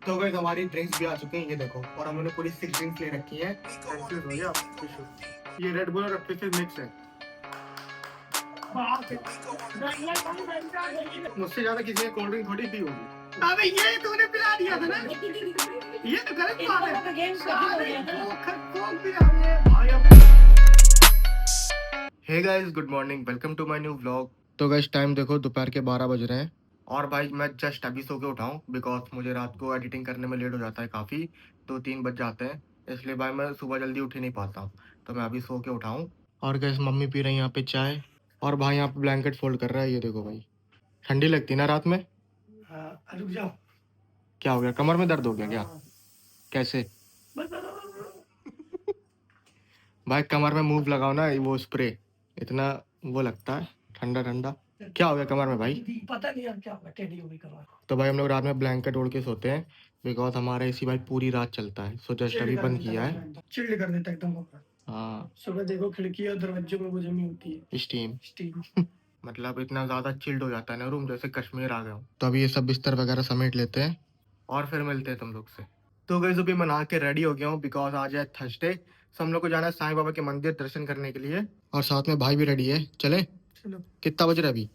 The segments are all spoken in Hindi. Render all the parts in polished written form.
तो गाइस हमारी ड्रिंक्स भी आ चुके हैं, ये देखो। और हम लोगों ने पूरी 6 ड्रिंक्स ले रखी है। ये रेड बुल और फिर मिक्स है। मुझसे ज्यादा किसी ने कोल्ड ड्रिंक थोड़ी पी होगी। अबे ये तूने पिला दिया था ना, ये तो गलत बात है। Hey guys, good morning, welcome to my new vlog. तो गाइस टाइम देखो, दोपहर के 12 बज रहे हैं। और भाई मैं जस्ट अभी सो के उठा हूँ, बिकॉज मुझे रात को एडिटिंग करने में लेट हो जाता है काफ़ी, तो 3 बज जाते हैं। इसलिए भाई मैं सुबह जल्दी उठ ही नहीं पाता हूँ, तो मैं अभी सो के उठा हूँ। और गाइस मम्मी पी रही है यहाँ पे चाय, और भाई यहाँ पे ब्लैंकेट फोल्ड कर रहा है। ये देखो भाई, ठंडी लगती है ना रात में। रुक जाओ, क्या हो गया? कमर में दर्द हो गया क्या? कैसे? भाई कमर में मूव लगाओ ना, वो स्प्रे इतना वो लगता है ठंडा ठंडा। क्या हो गया कमर में भाई? पता नहीं यार क्या होगा, टेढ़ी हो गई कमर। तो भाई हम लोग रात में ब्लैंकेट ओढ़ के सोते हैं, बिकॉज हमारा एसी भाई पूरी रात चलता है। सो जस्ट अभी बंद किया है। चिल्ड कर देता एकदम। हाँ, सुबह देखो खिड़की और दरवाजे में वो जमी होती है स्टीम स्टीम। मतलब इतना ज्यादा चिल्ड हो जाता है ना रूम, जैसे कश्मीर आ गया हूँ। तो अभी ये सब बिस्तर वगैरह समेट लेते हैं और फिर मिलते हैं तुम लोग से। तो गाइस अभी मैं नहा के रेडी हो गया हूँ, बिकॉज आज है थर्सडे। सो हम लोग को जाना है साईं बाबा के मंदिर दर्शन करने के लिए, और साथ में भाई भी रेडी है। चले? चलो। कितना बज रहा है अभी?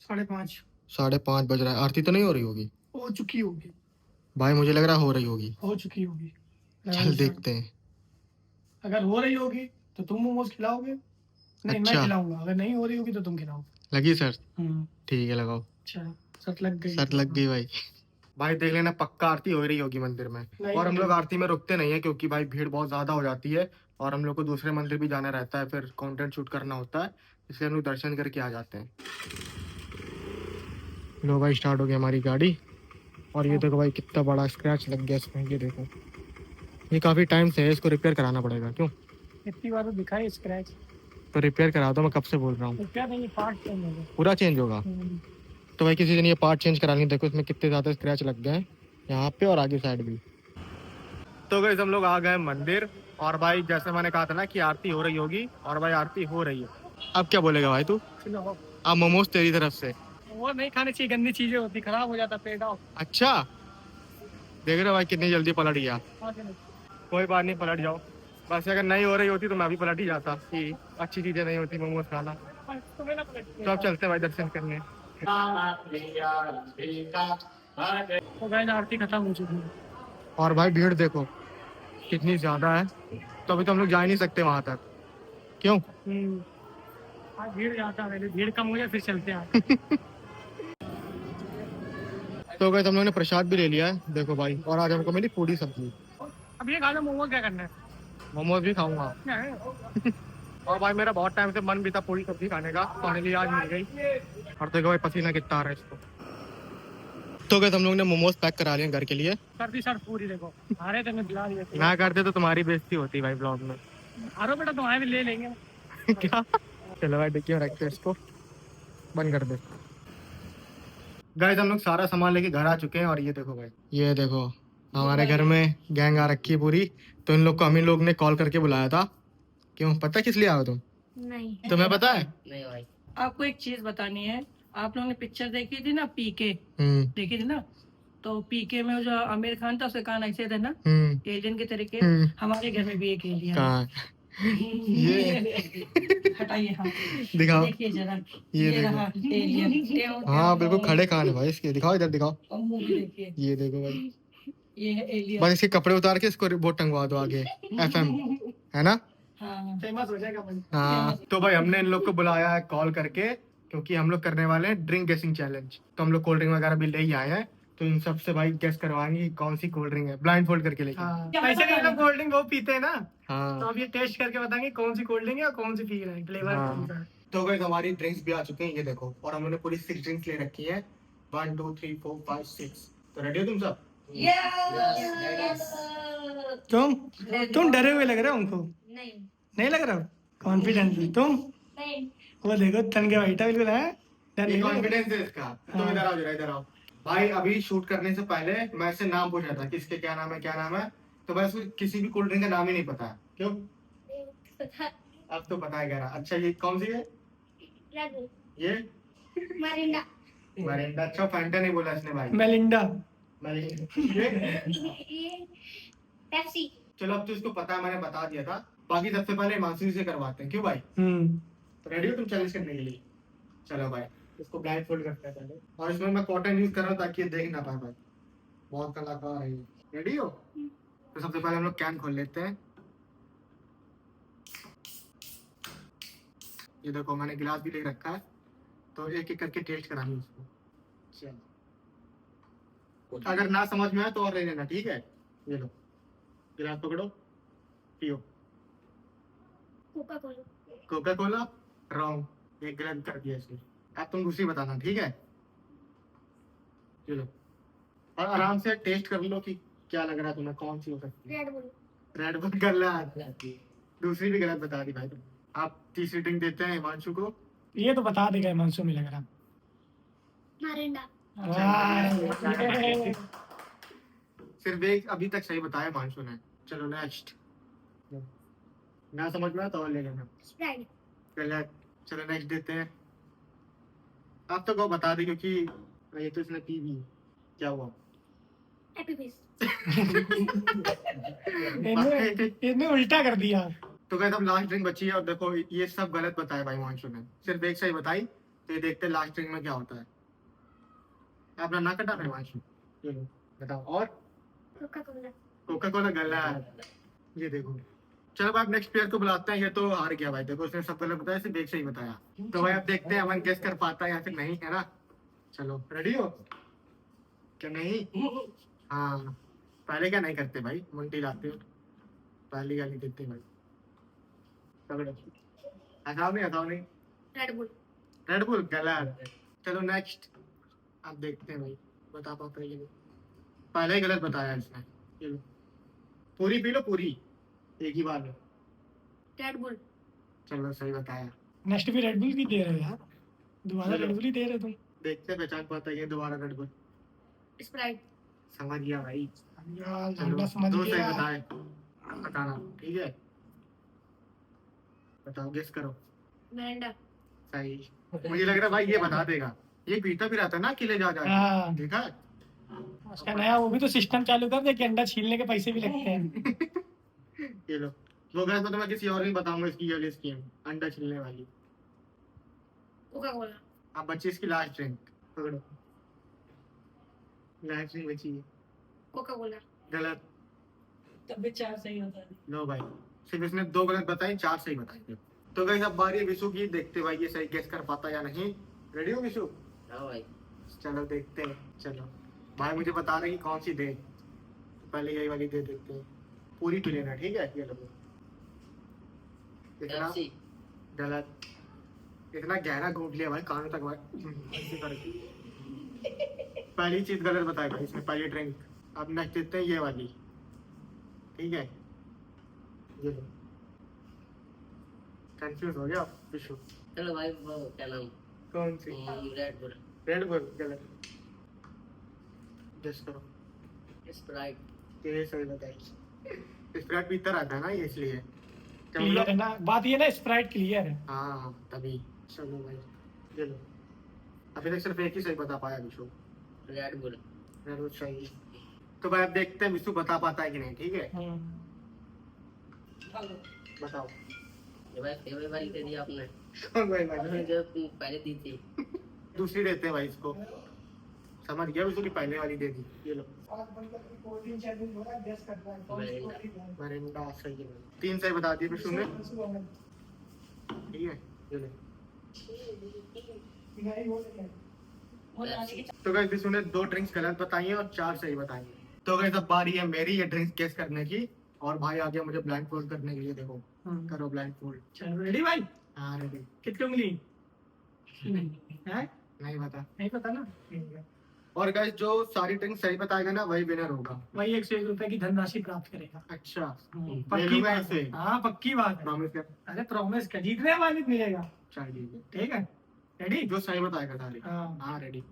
5:30। 5:30 बज रहा है। आरती तो नहीं हो रही होगी? हो चुकी होगी भाई, मुझे लग रहा हो रही होगी। हो चुकी होगी। चल देखते हैं। अगर हो रही होगी तो तुम मोमोज खिलाओगे? नहीं, अच्छा। मैं खिलाऊंगा। अगर नहीं हो रही होगी तो तुम खिलाओ। लगी सर? ठीक है, लगाओ। अच्छा, शर्त लग गई। शर्त लग गई भाई। भाई देख लेना, पक्का आरती हो रही होगी मंदिर में। और हम लोग आरती में रुकते नहीं है, क्योंकि भाई भीड़ बहुत ज्यादा हो जाती है, और हम लोग को दूसरे मंदिर भी जाना रहता है, फिर कंटेंट शूट करना होता है, इसलिए हम लोग दर्शन करके आ जाते हैं। लो भाई, स्टार्ट हो गई हमारी गाड़ी। और ये देखो भाई, कितना बड़ा स्क्रैच लग गया इसमें। ये देखो, ये काफी टाइम से है, इसको रिपेयर कराना पड़ेगा। क्यों? इतनी बार दिखाई स्क्रैच, तो रिपेयर करा दो। मैं कब से बोल रहा हूँ, रिपेयर नहीं, पार्ट चेंज होगा। पूरा चेंज होगा? तो भाई किसी दिन ये पार्ट चेंज करा लेंगे। देखो इसमें कितने ज्यादा स्क्रैच लग गए हैं, यहाँ पे और आगे साइड भी। तो गाइस हम लोग आ गए मंदिर, और भाई जैसे मैंने कहा था ना कि आरती हो रही होगी, और भाई आरती हो रही है। अब क्या बोलेगा भाई तू? अब मोमोज तेरी तरफ से। वो नहीं खानी चाहिए, गंदी चीजें होती, खराब हो जाता पेट। अच्छा, देख रहे हो भाई कितनी जल्दी पलट गया। कोई बात नहीं, पलट जाओ। बस अगर नहीं हो रही होती तो मैं भी पलट ही जाता, कि अच्छी चीजें नहीं होती मोमोज खाना। तो अब चलते भाई दर्शन करने। तो गाइस आरती खत्म हो चुकी है, और भाई भीड़ देखो कितनी ज्यादा है, तो अभी तो हम लोग जा ही नहीं सकते वहां तक। क्यों? भीड़ ज्यादा है, भीड़ कम हो जाए फिर चलते हैं। तो गाइस हम लोगों ने प्रसाद भी ले लिया है, देखो भाई। और आज हमको मिली पूरी सब्जी। अब ये खाना मोमोज क्या करना है? मोमोज भी खाऊंगा। और भाई मेरा बहुत टाइम से मन भी था पूरी सब्जी खाने का, फाइनली आज मिल गई। और देखो भाई पसीना कितना आ रहा है इसको। तो गाइस हम लोग ने मोमोज पैक करा लिए घर के लिए। सर्दी सर पूरी देखो, अरे तुमने दिला दिया। ना करते तो तुम्हारी बेइज्जती होती भाई ब्लॉग में। अरे बेटा तुम्हारे भी ले लेंगे। क्या? चलो भाई डिक्की में रखते हैं इसको, बंद कर दे। गाइस हम लोग सारा सामान लेके घर आ चुके हैं, और ये देखो भाई, ये देखो हमारे घर में गैंग आ रखी है पूरी। तो इन लोग को हम इन लोग ने कॉल करके बुलाया था। क्यों? पता किस लिए आओ तुम? नहीं, तुम्हें पता है? नहीं भाई। आपको एक चीज बतानी है। आप लोगों ने पिक्चर देखी थी ना, पीके देखी थी ना, तो पीके में जो आमिर खान था उसके कान ऐसे थे ना, एलियन के तरीके। हमारे घर में भी एक एलियन है। ये हटाइए, हाँ दिखाओ, देखिए जरा, ये रहा एलियन। हाँ बिल्कुल खड़े कान है भाई इसके, दिखाओ इधर दिखाओ। देखिए, ये देखो भाई, ये है एलियन। बस इसके कपड़े उतार के इसको वो टंगवा दो आगे, FM है ना। हाँ, फेमस हो जाएगा भाई। हाँ, तो भाई हमने इन लोग को बुलाया है कॉल करके, क्योंकि हम लोग करने वाले हैं ड्रिंक गेसिंग चैलेंज। तो हम लोग कोल्ड ड्रिंक वगैरह भी ले ही आए हैं, तो इन सबसे भाई गेस करवाएंगे कि कौन सी कोल्ड ड्रिंक है, ब्लाइंड फोल्ड करके लेके। वैसे भी हम कोल्ड ड्रिंक वो पीते हैं ना। हाँ, तो अब ये टेस्ट करके बताएंगे कौन सी कोल्ड ड्रिंक है और कौन सी पी रहे हैं, फ्लेवर कौन सा है। तो गाइस हमारी ड्रिंक्स भी आ चुके हैं, ये देखो। और हम लोगों ने पूरी 6 ड्रिंक्स ले रखी है, 1 2 3 4 5 6। तो रेडी हो तुम सब? तुम डरे हुए लग रहे हो हमको। नहीं लग रहा हो? कॉन्फिडेंट तुम? नहीं। वो देखो तन के बैठा बिल्कुल है, कॉन्फिडेंस है इसका। तुम इधर आओ जरा, इधर आओ भाई। अभी शूट करने से पहले मैं इससे नाम पूछा था, किसके क्या नाम है क्या नाम है, तो बस किसी भी कोल्ड ड्रिंक का नाम ही नहीं पता है। क्यों? अब तो पता है क्या रहा। अच्छा ये कौन सी है? ये मरिंडा। मरिंडा। अच्छा फैंटा नहीं बोला इसने भाई, मेलिंडा। पेप्सी। चलो अब तो इसको पता है, मैंने बता दिया था। बाकी सबसे पहले हिमांशु से करवाते हैं, क्यों भाई? तो रेडी हो तुम चैलेंज करने के लिए? चलो भाई, इसको ब्लाइंड फोल्ड करते हैं पहले, और इसमें मैं कॉटन यूज कर रहा हूँ ताकि ये देख ना पाए भाई। बहुत कलाकार है ये। रेडी हो? तो सबसे पहले हम लोग कैन खोल लेते हैं। ये देखो मैंने गिलास भी ले रखा है, तो एक एक करके टेस्ट कराएंगे उसको। चलो, अगर ना समझ में आए तो और ले लेना, ठीक है? ये लो, गिलास पकड़ो, पियो। Coca Cola. Coca Cola? Wrong, एक गलत कर दिया इसने। अब तुम दूसरी बताना, ठीक है? चलो, और आराम से टेस्ट कर लो कि क्या लग रहा है तुम्हें, कौन सी हो सकती है। Red Bull. रेड बुल गलत, दूसरी भी गलत बता दी भाई तुम। आप तीसरी ड्रिंक देते हैं हिमांशु को। ये तो बता देगा हिमांशु में लग रहा। मरिंडा। सिर्फ एक अभी तक सही बताया हिमांशु ने। चलो नेक्स्ट, ना समझ में आया तो और ले लेना। स्प्राइट। गलत। चलो नेक्स्ट देते हैं। आप तो को बता दे क्योंकि ये तो इसने पी भी। क्या हुआ? Happy face. इसने उल्टा कर दिया। तो कहते अब लास्ट ड्रिंक बची है, और देखो ये सब गलत बताया भाई हिमांशु ने, सिर्फ एक सही बताई। तो ये देखते हैं लास्ट ड्रिंक में क्या होता है। अपना ना कटा हिमांशु, चलो बताओ। और कोका कोला। कोका कोला गलत। ये देखो। चलो भाई, नेक्स्ट प्लेयर को बुलाते हैं। ये तो हार गया भाई, देखो उसने सब गलत बताया, सिर्फ एक सही बताया। तो भाई अब देखते हैं अमन गेस कर पाता है या फिर नहीं, है ना? चलो रेडी हो क्या? नहीं? हाँ, पहले क्या नहीं करते भाई, मुंटी लाते हो, पहली गाली देते भाई। पकड़ो, हटाओ नहीं, हटाओ नहीं। Red Bull. रेड बुल गलत। चलो नेक्स्ट, अब देखते हैं भाई बता पाते हैं कि नहीं। पहले ही गलत बताया इसने। ये लो, पूरी पी लो पूरी, एक ही बार में। Red bull. चलो सही बताया। नेक्स्ट भी रेड बुल की दे रहे हो यार, दोबारा चलो। रेड बुल ही दे रहे तुम। देखते हैं पहचान पाता है ये दोबारा रेड बुल। स्प्राइट। समझ गया भाई। यार चलो लौंडा समझ दो सही गया। बताए, बताना ठीक है? बताओ, गेस करो। मरिंडा। सही। मुझे लग रहा है भाई ये बता देगा, ये पीता भी रहता है ना अकेले जा जा। हाँ। देखा है? उसका नया वो भी तो सिस्टम चालू कर दे कि अंडा छीलने के पैसे भी लगते हैं। ये लो, वो गैस तो मैं किसी और नहीं बताऊंगा इसकी वाली स्कीम, अंडा छिलने वाली। Coca Cola. अब बच्ची इसकी लास्ट ड्रिंक, पकड़ो। लास्ट ड्रिंक बची है। Coca Cola. गलत। तब भी चार सही होता है। लो भाई, सिर्फ इसने दो गलत बताई, चार सही बताई। तो गाइस अब बारी है विशु की, देखते भाई ये सही गेस कर पाता या नहीं। रेडी हो विशु? हाँ भाई। चलो देखते हैं। चलो भाई, मुझे बता रहे कि कौन सी दे, पहले यही वाली दे देते हैं। पूरी पी लेना, ठीक है? ये लो। इतना पेप्सी। गलत। इतना गहरा घूट लिया भाई कानों तक भाई, ऐसे करके। पहली चीज गलत बताई भाई इसमें, पहली ड्रिंक। अब नेक्स्ट देते हैं ये वाली, ठीक है? ये लो। कंफ्यूज हो गया विशु? चलो भाई, वो क्या नाम? कौन सी? Red Bull. रेड बुल गलत। गेस करो। स्प्राइट। ये सही बताई। स्प्राइट पीता रहता है ना ये, इसलिए। क्या क्लियर बोला? है ना बात, ये ना स्प्राइट क्लियर है। हाँ तभी। चलो भाई, ये लो। अभी तक सिर्फ एक ही सही बता पाया Vishu. Red Bull. Red bull सही। तो भाई अब देखते हैं विशु बता पाता है कि नहीं, ठीक है? बताओ। ये भाई फेवरेट वाली दे दी आपने। कौन भाई भाई? जो तुम पहले दी थी। दूसरी देते हैं भाई इसको। समझ गया विशु की पहले वाली दे दी। ये लो, मरिंडा सही है। तीन सही बता दिए विशु ने, ठीक है? ये लो। तो गाइस विशु ने दो ड्रिंक्स गलत बताई हैं और चार सही बताई हैं। तो गाइस अब बारी है मेरी ये ड्रिंक्स गेस करने की, और भाई आ गया मुझे ब्लाइंड फोल्ड करने के लिए। देखो, करो ब्लाइंड फोल्ड। चलो रेडी भाई? हाँ रेडी। कितनी उंगली है? नहीं बता। नहीं पता ना, ठीक है। और गाइस जो सारी ड्रिंक सही बताएगा ना वही विनर होगा। वही 101 रुपए की धनराशि प्राप्त करेगा। अच्छा, ले पक्की लूंगा बात ऐसे। है। हाँ पक्की बात है। प्रॉमिस कर। अरे प्रॉमिस कर, जीतने वाले मिलेगा। चाहिए ठीक है रेडी? जो सही बताएगा सारी। हाँ। हाँ रेडी।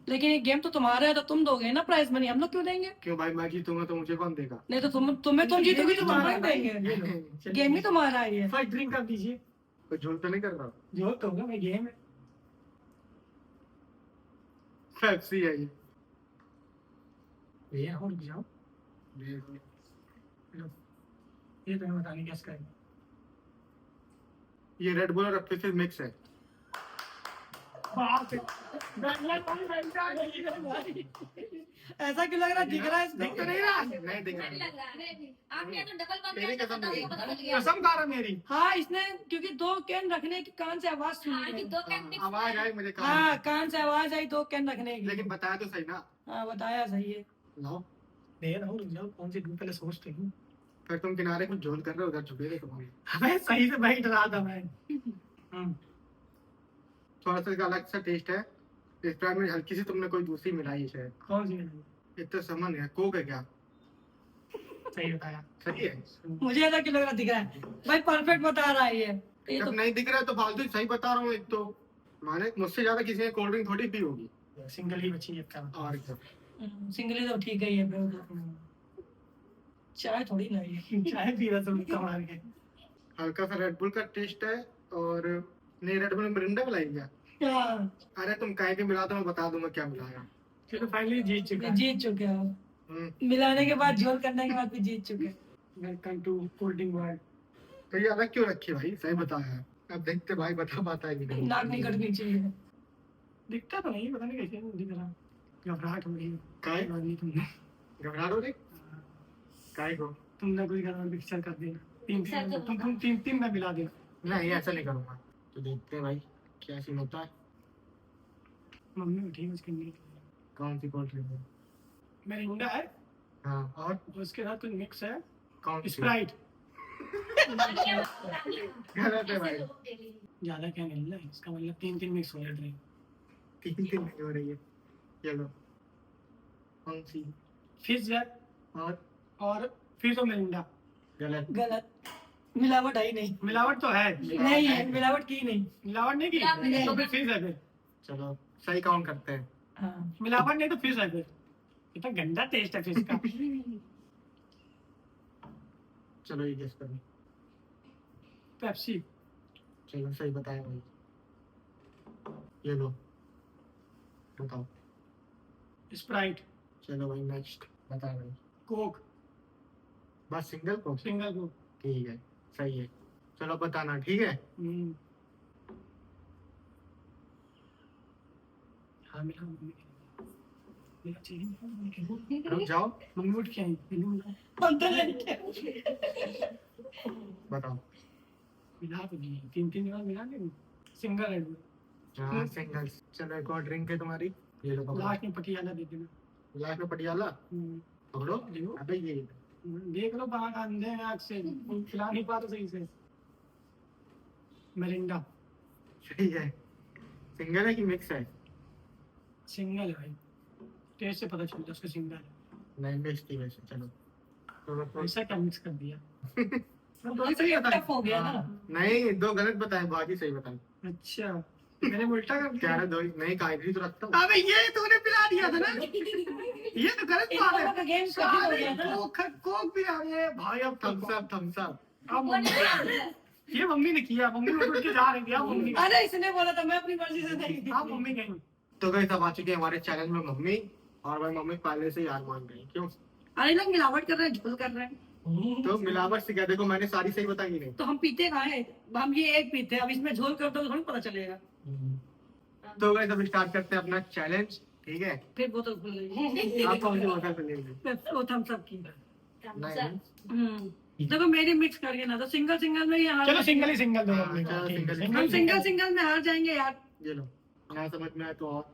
लेकिन ये गेम तो तुम्हारा है, तो तुम दोगे ना प्राइज मनी, हम लोग क्यों देंगे? क्यों भाई, मैं जीतूंगा तो मुझे कौन देगा? नहीं तो तुम जीतोगे तो तुम्हारा देंगे। ये लो, चलिए। गेम ही तुम्हारा है ये। फर्स्ट ड्रिंक आप दीजिए। कोई झूठ तो नहीं कर रहा? जो तो होगा भाई, गेम है। पेप्सी है ये। ये हो रुक जाओ लो ये तुम्हें बताने क्या करें ये रेड बुल और अपने से मिक्स है। बाप रे ऐसा क्यों लग रहा है दिख रहा है दिख तो नहीं रहा, नहीं दिख नहीं रहा। लग रहा है आपने तो डबल बम तेरी कसम नहीं। पता चल गया कसम खा रहा मेरी हाँ इसने क्योंकि 2 कैन रखने की कान से आवाज सुनी हाँ कि है। 2 कैन मिक्स आवाज आई मुझे हाँ कान कान से आवाज आई 2 कैन रखने में। की लेकिन बताया तो सही ना। हाँ बताया सही है लाओ, दे रहा हूँ रुक जाओ कौन सी दूँ पहले सोचते हूँ फिर तुम किनारे कुछ झोल कर रहे हो, उधर झुके रहे तुम्हारे। हमें सही से बैठ रहा था मैं थोड़ा सा इसका अलग सा टेस्ट है। स्प्राइट में हल्की सी तुमने कोई दूसरी मिलाई है शायद। कौन सी इतना समझ है, कोक है क्या? सही बताया सही है। मुझे ऐसा क्यों लग रहा दिख रहा है भाई परफेक्ट बता रहा है ये जब तो नहीं दिख रहा है तो फालतू ही सही बता रहा हूँ। एक तो माने मुझसे ज्यादा किसी ने कोल्ड ड्रिंक थोड़ी पी होगी। सिंगल ही बची है इसका और क्या। सिंगल ही तो ठीक है ये चाय थोड़ी ना ये चाय पी रहा सब कमाल के हल्का सा रेड बुल का टेस्ट है। और नहीं, रेड बुल में मिरिंडा मिलाई क्या? अरे तुम कहीं भी मिला तो मैं बता दूंगा क्या मिलाया। चलो फाइनली जीत चुके हो हम्म। मिलाने के बाद झोल करने के बाद भी जीत चुके welcome to cold drink world तो ये अलग क्यों रखी भाई? सही बताया। अब देखते भाई बता पाता है कि नहीं। नाक नहीं कटनी चाहिए दिखता तो नहीं पता नहीं कैसे दिख रहा घबराहट हो रही है काय तुमने घबराहट हो रही? काय को? तुमने कोई गलत पिक्चर कर दिया Mixer तो तुम तीन में मिला दिया नहीं, ऐसा नहीं करूंगा। तो देखते हैं भाई क्या सीन होता है। मम्मी उठी उसके लिए कौन सी कोल्ड ड्रिंक है? मेरी इंडा है हाँ, और उसके साथ कुछ मिक्स है कौन सी? स्प्राइट गलत है भाई। ज्यादा क्या नहीं है इसका मतलब 3 मिक्स हो रहे थे 3 नहीं हो रही है। चलो कौन सी? फिश है और फिर तो मिरिंडा गलत। मिलावट है ही नहीं मिलावट तो है नहीं है मिलावट की नहीं मिलावट नहीं की तो फिर फिश है फिर चलो सही काउंट करते हैं। हाँ मिलावट नहीं तो फिश है फिर इतना गंदा टेस्ट है फिश का चलो ये गेस करो। पेप्सी चलो सही बताया भाई। ये लो बताओ। स्प्राइट चलो भाई नेक्स्ट बता भाई। कोक बस सिंगल को? सिंगल कोक ठीक है, सही है। चलो बताना, ठीक है? हाँ मिला मेरा चाहिए रुक जाओ, मम्मी उठ के आई बताओ। मिला तो नहीं 3 बार मिला नहीं सिंगल है हाँ सिंगल। चलो एक और ड्रिंक है तुम्हारी, ये लो। लास्ट में पटियाला दे देना लास्ट में पटियाला पकड़ो। देखो अबे ये देख लो बाहर अंधे हैं आँख से खिला नहीं पा रहे सही से मिरिंडा सही है। सिंगल है कि मिक्स है? सिंगल है भाई टेस्ट से पता चलता उसका सिंगल है नहीं मिक्स थी वैसे। चलो तो ऐसा क्या मिक्स कर दिया तो सही टफ हो गया ना नहीं, 2 गलत बताए, बाकी सही बताए। अच्छा मैंने उल्टा कर क्या दिया है? 2 नहीं, कागजी तो रखता हूँ। अबे ये तूने पिला दिया था ना ये तो गलत बात है का गेम कठिन हो गया ना कोक भी आ गया भाई अब थम्स अप। अब ये मम्मी ने किया मम्मी उठ के जा रही थी अब मम्मी अरे इसने बोला था मैं अपनी मर्जी से नहीं हाँ मम्मी गई तो गाइस अब आ चुके हैं हमारे चैनल में मम्मी। और भाई मम्मी पहले से यार मान गई। क्यों? अरे लोग मिलावट कर रहे हैं झोल कर रहे हैं तो मिलावट से क्या? देखो मैंने सारी सही बताई नहीं। तो हम पीते कहाँ है हम ये एक पीते हैं अब इसमें झोल कर दो तो थोड़ी पता चलेगा तो गाइस अब स्टार्ट करते हैं अपना चैलेंज, ठीक है? फिर बोतल खुल गई आप कौन सी बोतल पिलेंगे? वो थम्स अप की नहीं, देखो मेरी मिक्स करके ना तो सिंगल में ही हार चलो सिंगल ही सिंगल दो हाँ, चलो सिंगल। हम सिंगल में हार जाएंगे यार ये लो, ना समझ में आए तो और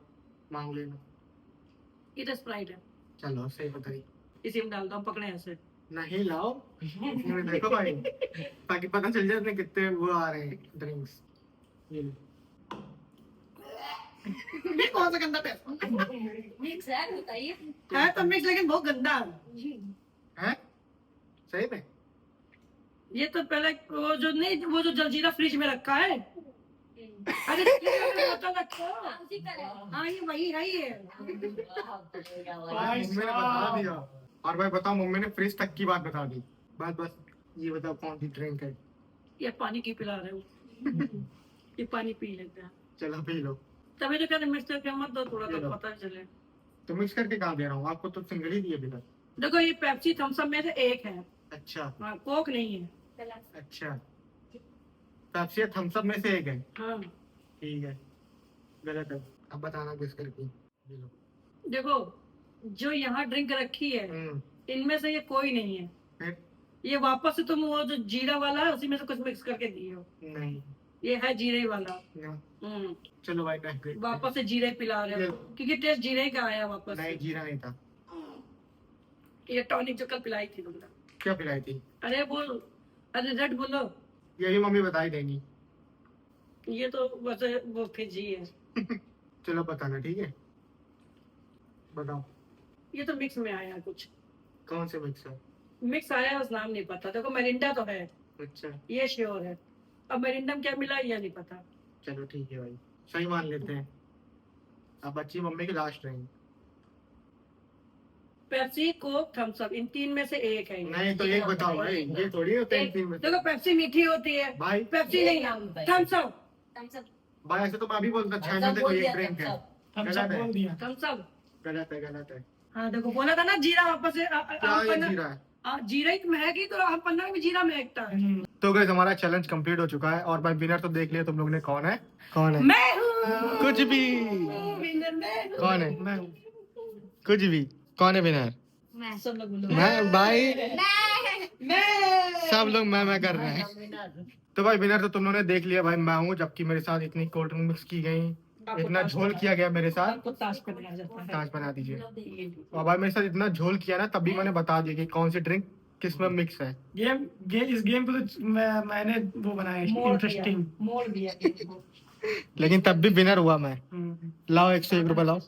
मांग लेना। ये तो स्प्राइट है चलो सही बताइए। इसी में डालता हूँ पकड़े ऐसे नहीं लाओ इसमें देखो भाई, ताकि पता चल जाए इसमें कितने वो आ रहे हैं ड्रिंक्स। ये लो। ये कौन सा गंदा पैसा मिक्स है बताइए है तो मिक्स लेकिन बहुत गंदा हैं? सही में? ये तो पहले वो जो जलजीरा फ्रिज में रखा है अरे बोतल रखो उसी का है हाँ ये वही है ये मम्मी ने बता दिया। और भाई बताओ, मम्मी ने फ्रिज तक की बात बता दी। बस ये बताओ कौन सी ड्रिंक है? ये पानी की पिला रहे हो ये पानी पी लेते हैं चलो पी लो। तभी तो कहते मिक्स करके मत दो थोड़ा ये तो लो। पता चले तो मिक्स करके कहाँ दे रहा हूँ आपको, तो सिंगल ही दिए अभी तक। देखो ये पेप्सी थम्स अप में से एक है, अच्छा हाँ, कोक नहीं है। अच्छा, पेप्सी थम्स अप में से एक है, हाँ ठीक है, गलत है। अब बताना किस करके। ये लो। देखो जो यहाँ ड्रिंक रखी है इनमें से ये कोई नहीं है, फिर? ये वापस से तुम वो जो जीरा वाला है उसी में से कुछ मिक्स करके दिए हो। नहीं ये है जीरे वाला। ना। चलो भाई टेस्ट वापस से जीरे पिला रहे हो क्योंकि टेस्ट जीरे का आया वापस से। नहीं, जीरा नहीं था। ये टॉनिक जो कल पिलाई थी तुमने। क्या पिलाई थी? अरे बोल, अरे रेड बोलो। यही मम्मी बताई देंगी। ये तो वैसे वो फिजी है। चलो बताना, ठीक है, बताओ। ये तो मिक्स में आया कुछ। कौन से मिक्स है? मिक्स आया उस नाम नहीं पता। देखो मेरिंडा तो है, अच्छा, ये श्योर है। अब मेरिंडा में क्या मिला ये नहीं पता। चलो ठीक है भाई, सही मान लेते हैं। अब बच्ची मम्मी की लास्ट रहेंगी। पेप्सी कोक थम्स अप इन तीन में से एक है ये। नहीं तो एक बताओ भाई, ये थोड़ी होते हैं तीन में। देखो पेप्सी मीठी होती है, भाई पेप्सी नहीं, थम्स अप। भाई ऐसे तो मैं भी बोलता, छह में से कोई एक ड्रिंक है। थम्स गलत अप है, बोल दिया। थम्स अप गलत है, गलत है। हाँ देखो बोला था ना जीरा वापस से क्या ये जीरा है? जीरा ही तो महकी, तो हम 15 में जीरा महकता है। तो गाइस हमारा चैलेंज कंप्लीट हो चुका है और भाई विनर तो देख लिया तुम लोग ने, कौन है? कौन है? मैं हूँ कुछ भी। विनर, मैं हूँ। कौन है? मैं हूँ। कुछ भी। कौन है विनर? सब लोग बोलो मैं भाई, मैं। सब लोग मैं कर रहे हैं। तो भाई विनर तो तुम लोगों ने देख लिया भाई, मैं हूँ, जबकि मेरे साथ इतनी कोल्ड ड्रिंक मिक्स की गई, इतना झोल किया गया मेरे साथ। आपको ताश पे बनाया जाता है। ताज बना दीजिए। और भाई मेरे साथ इतना झोल किया ना, तब भी मैंने बता दिया कि कौन सी ड्रिंक किस में मिक्स है। इस गेम को तो मैंने वो बनाया इंटरेस्टिंग। मोड़ दिया। लेकिन तब भी विनर हुआ मैं। लाओ 101 रुपए लाओ।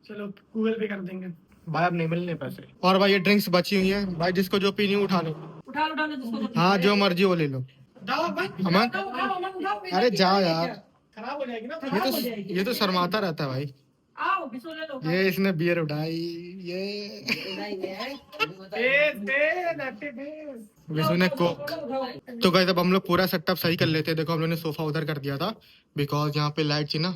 चलो गूगल पे कर देंगे। भाई अब नहीं मिलने पैसे। और भाई ये ड्रिंक्स बची हुई हैं भाई, जिसको जो पीनी उठा लो। उठा लो जिसको। हाँ जो मर्जी वो ले लो। अमन अरे जाओ यार, खराब हो जाएगी ना। ये तो शर्माता रहता है भाई। आओ बिस्कुट ले लो। ये इसने बियर उठाई, ये विष्णु ने कोक। तो गाइस अब हम लोग पूरा सेटअप सही कर लेते हैं। देखो हम लोगों ने सोफा उधर कर दिया था, बिकॉज यहाँ पे लाइट थी ना,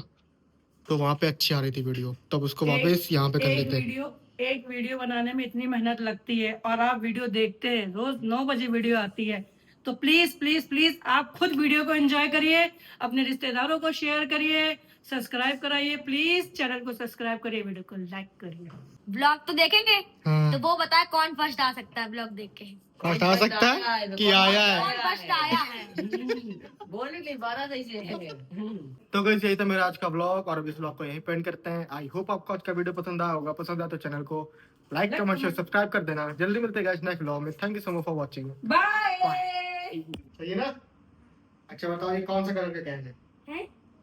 तो वहाँ पे अच्छी आ रही थी वीडियो, तब उसको वापस यहाँ पे कर लेते हैं। एक वीडियो बनाने में इतनी मेहनत लगती है और आप वीडियो देखते हैं, रोज 9 बजे वीडियो आती है, तो प्लीज प्लीज प्लीज आप खुद वीडियो को एंजॉय करिए, अपने रिश्तेदारों को शेयर करिए, सब्सक्राइब कराइए, प्लीज चैनल को सब्सक्राइब करिए, वीडियो को लाइक करिए। ब्लॉग तो देखेंगे हाँ। तो वो बताए कौन फर्स्ट आ सकता है ब्लॉग देख के। हटा सकता है कि आया है? कौन फर्स्ट आया है। बोलने नहीं 12 सही से। तो गाइस यही था मेरा आज का ब्लॉग, और अब इस ब्लॉग को यहीं पे एंड करते हैं। आई होप आपको आज का वीडियो पसंद आया होगा। पसंद आया तो चैनल को लाइक कमेंट शेयर सब्सक्राइब कर देना। जल्दी मिलते हैं गाइस नेक्स्ट ब्लॉग में। Thank you so much for watching. Bye. सही है ना? अच्छा बताओ ये कौन सा कलर का कैन है?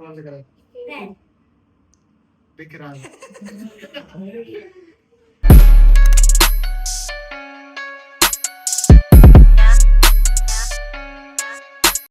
कौन सा कलर? रेड। दिख रहा है।